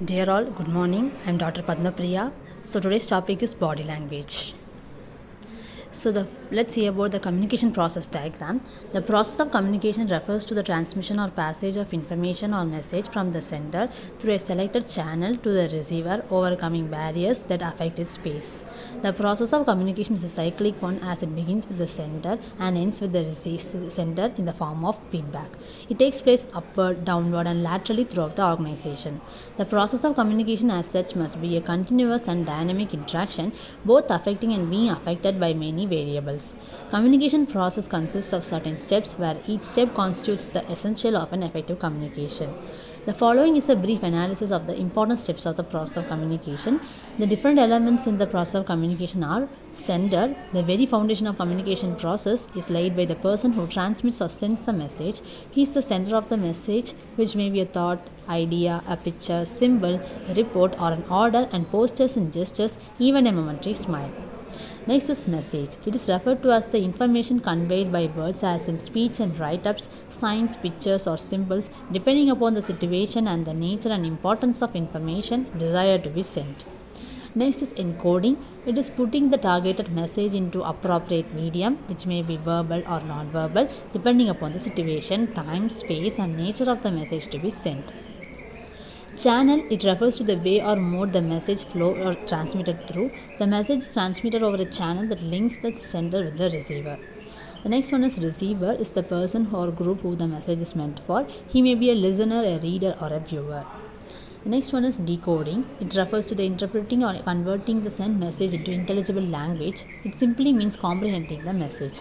Dear all, good morning. I am Dr. PadmaPriya. So today's topic is body language. Let's see about the communication process diagram. The process of communication refers to the transmission or passage of information or message from the sender through a selected channel to the receiver, overcoming barriers that affect its space. The process of communication is a cyclic one, as it begins with the sender and ends with the sender in the form of feedback. It takes place upward, downward, and laterally throughout the organization. The process of communication as such must be a continuous and dynamic interaction, both affecting and being affected by many variables. Communication process consists of certain steps where each step constitutes the essential of an effective communication. The following is a brief analysis of the important steps of the process of communication. The different elements in the process of communication are: sender. The very foundation of communication process is laid by the person who transmits or sends the message. He is the sender of the message, which may be a thought, idea, a picture, symbol, a report, or an order, and postures and gestures, even a momentary smile. Next is message. It is referred to as the information conveyed by words, as in speech and write-ups, signs, pictures, or symbols, depending upon the situation and the nature and importance of information desired to be sent. Next is encoding. It is putting the targeted message into appropriate medium, which may be verbal or non-verbal, depending upon the situation, time, space, and nature of the message to be sent. Channel. It refers to the way or mode the message flow or transmitted through. The message is transmitted over a channel that links the sender with the receiver. The next one is receiver. Is the person or group who the message is meant for. He may be a listener, a reader, or a viewer. The next one is decoding. It refers to the interpreting or converting the sent message into intelligible language. It simply means comprehending the message.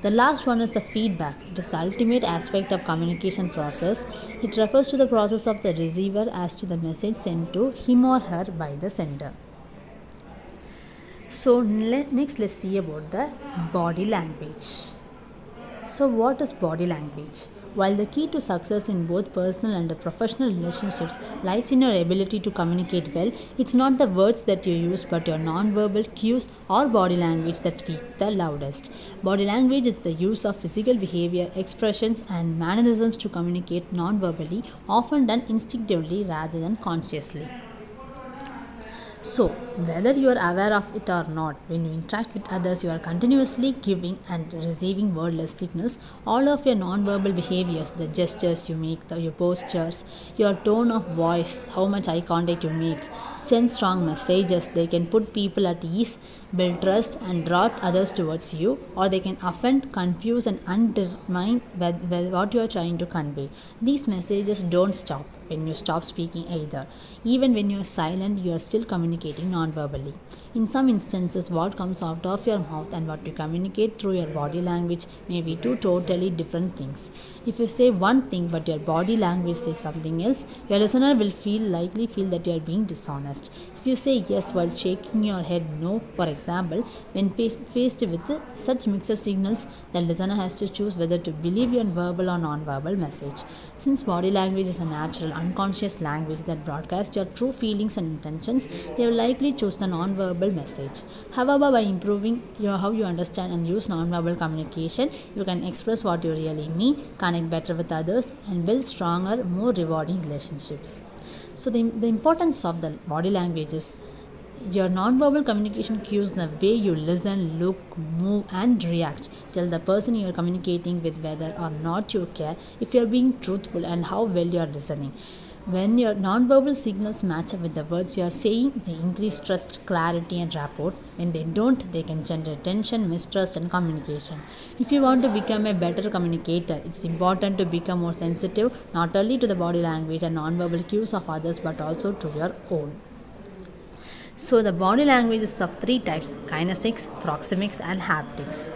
The last one is the feedback. It is the ultimate aspect of communication process. It refers to the process of the receiver as to the message sent to him or her by the sender. So next let's see about the body language. So what is body language? While the key to success in both personal and professional relationships lies in your ability to communicate well, it's not the words that you use but your non-verbal cues or body language that speak the loudest. Body language is the use of physical behavior, expressions, and mannerisms to communicate non-verbally, often done instinctively rather than consciously. So, whether you are aware of it or not, when you interact with others, you are continuously giving and receiving wordless signals. All of your non-verbal behaviors, the gestures you make, your postures, your tone of voice, how much eye contact you make, send strong messages. They can put people at ease, build trust, and draw others towards you, or they can offend, confuse, and undermine what you are trying to convey. These messages don't stop when you stop speaking either. Even when you are silent, you are still communicating non-verbally. In some instances, what comes out of your mouth and what you communicate through your body language may be two totally different things. If you say one thing but your body language says something else, your listener will likely feel that you are being dishonest. If you say yes while shaking your head no, for example, when faced with such mixed signals, the listener has to choose whether to believe your verbal or non-verbal message. Since body language is a natural, unconscious language that broadcasts your true feelings and intentions, they will likely choose the non-verbal message. However, by improving how you understand and use non-verbal communication, you can express what you really mean, connect better with others, and build stronger, more rewarding relationships. So the importance of the body language is your non-verbal communication cues the way you listen, look, move, and react. Tell the person you are communicating with whether or not you care, if you are being truthful, and how well you are listening. When your non-verbal signals match up with the words you are saying, they increase trust, clarity, and rapport. When they don't, they can generate tension, mistrust, and communication. If you want to become a better communicator, it's important to become more sensitive, not only to the body language and non-verbal cues of others, but also to your own. So the body language is of three types: kinesics, proxemics, and haptics.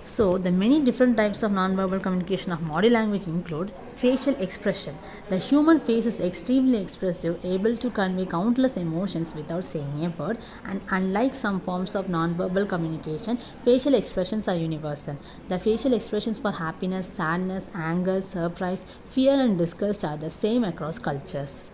So the many different types of non-verbal communication of body language include facial expression. The human face is extremely expressive, able to convey countless emotions without saying a word, and unlike some forms of non-verbal communication, facial expressions are universal. The facial expressions for happiness, sadness, anger, surprise, fear, and disgust are the same across cultures.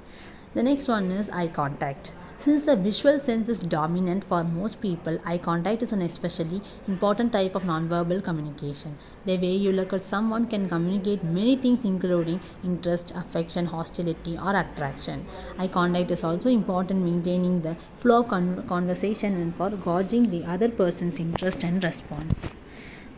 The next one is eye contact. Since the visual sense is dominant for most people, eye contact is an especially important type of nonverbal communication. The way you look at someone can communicate many things, including interest, affection, hostility, or attraction. Eye contact is also important maintaining the flow of conversation and for gauging the other person's interest and response.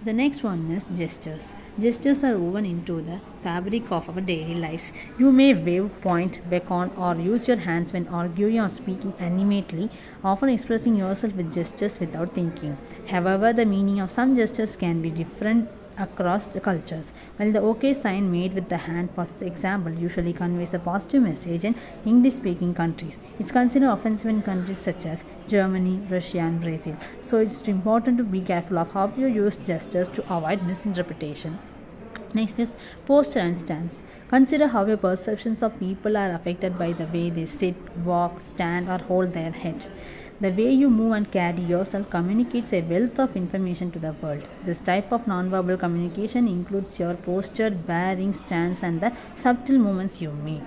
The next one is gestures. Gestures are woven into the fabric of our daily lives. You may wave, point, beckon, or use your hands when arguing or speaking animatedly, often expressing yourself with gestures without thinking. However, the meaning of some gestures can be different across the cultures. While the OK sign made with the hand, for example, usually conveys a positive message in English speaking countries, it's considered offensive in countries such as Germany, Russia, and Brazil. So it's important to be careful of how you use gestures to avoid misinterpretation. Next is posture and stance. Consider how your perceptions of people are affected by the way they sit, walk, stand, or hold their head. The way you move and carry yourself communicates a wealth of information to the world. This type of nonverbal communication includes your posture, bearing, stance, and the subtle movements you make.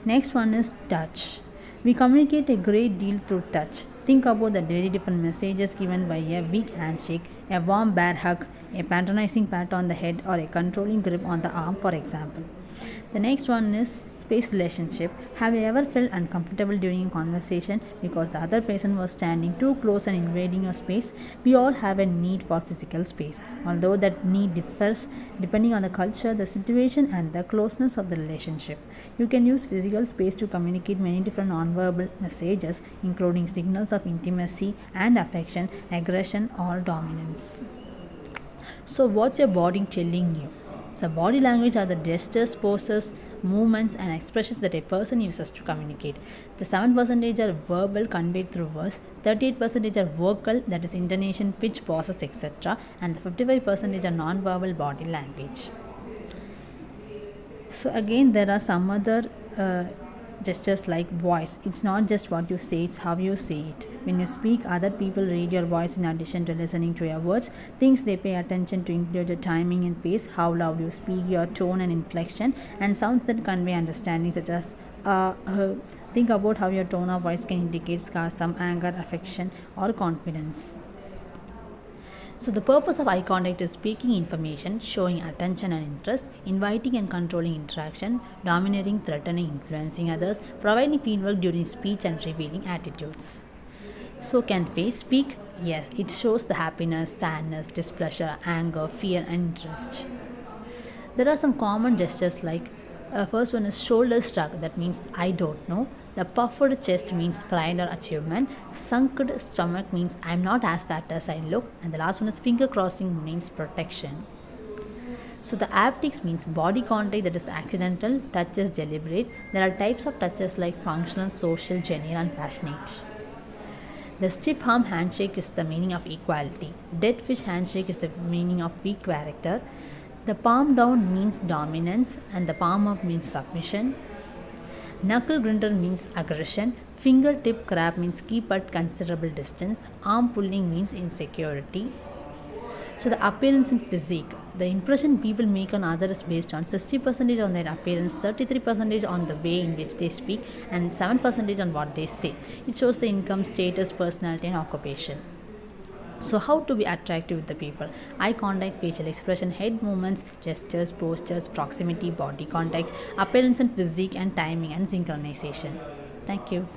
Next one is touch. We communicate a great deal through touch. Think about the very different messages given by a big handshake, a warm bear hug, a patronizing pat on the head, or a controlling grip on the arm, for example. The next one is space relationship. Have you ever felt uncomfortable during a conversation because the other person was standing too close and invading your space? We all have a need for physical space, although that need differs depending on the culture, the situation, and the closeness of the relationship. You can use physical space to communicate many different nonverbal messages, including signals of intimacy and affection, aggression, or dominance. So, what's your body telling you? So, body language are the gestures, poses, movements, and expressions that a person uses to communicate. The 7% are verbal, conveyed through words, 38% are vocal, that is intonation, pitch, pauses, etc., and the 55% are non-verbal body language. So, again, there are some other gestures like voice. It's not just what you say, it's how you say it. When you speak, other people read your voice in addition to listening to your words. Things they pay attention to include your timing and pace, how loud you speak, your tone and inflection, and sounds that convey understanding, such as think about how your tone of voice can indicate sarcasm, anger, affection, or confidence. So, the purpose of eye contact is speaking information, showing attention and interest, inviting and controlling interaction, dominating, threatening, influencing others, providing feedback during speech, and revealing attitudes. So, can face speak? Yes, it shows the happiness, sadness, displeasure, anger, fear, and interest. There are some common gestures like first one is shoulder shrug, that means I don't know. The puffed chest means pride or achievement. Sunk stomach means I am not as fat as I look. And the last one is finger crossing means protection. So the haptics means body contact that is accidental, touch is deliberate. There are types of touches like functional, social, genuine, and passionate. The stiff arm handshake is the meaning of equality. Dead fish handshake is the meaning of weak character. The palm down means dominance and the palm up means submission. Knuckle grinder means aggression. Fingertip grab means keep at considerable distance. Arm pulling means insecurity. So the appearance and physique. The impression people make on others is based on 60% on their appearance, 33% on the way in which they speak, and 7% on what they say. It shows the income, status, personality, and occupation. So how to be attractive with the people? Eye contact, facial expression, head movements, gestures, postures, proximity, body contact, appearance and physique, and timing and synchronization. Thank you.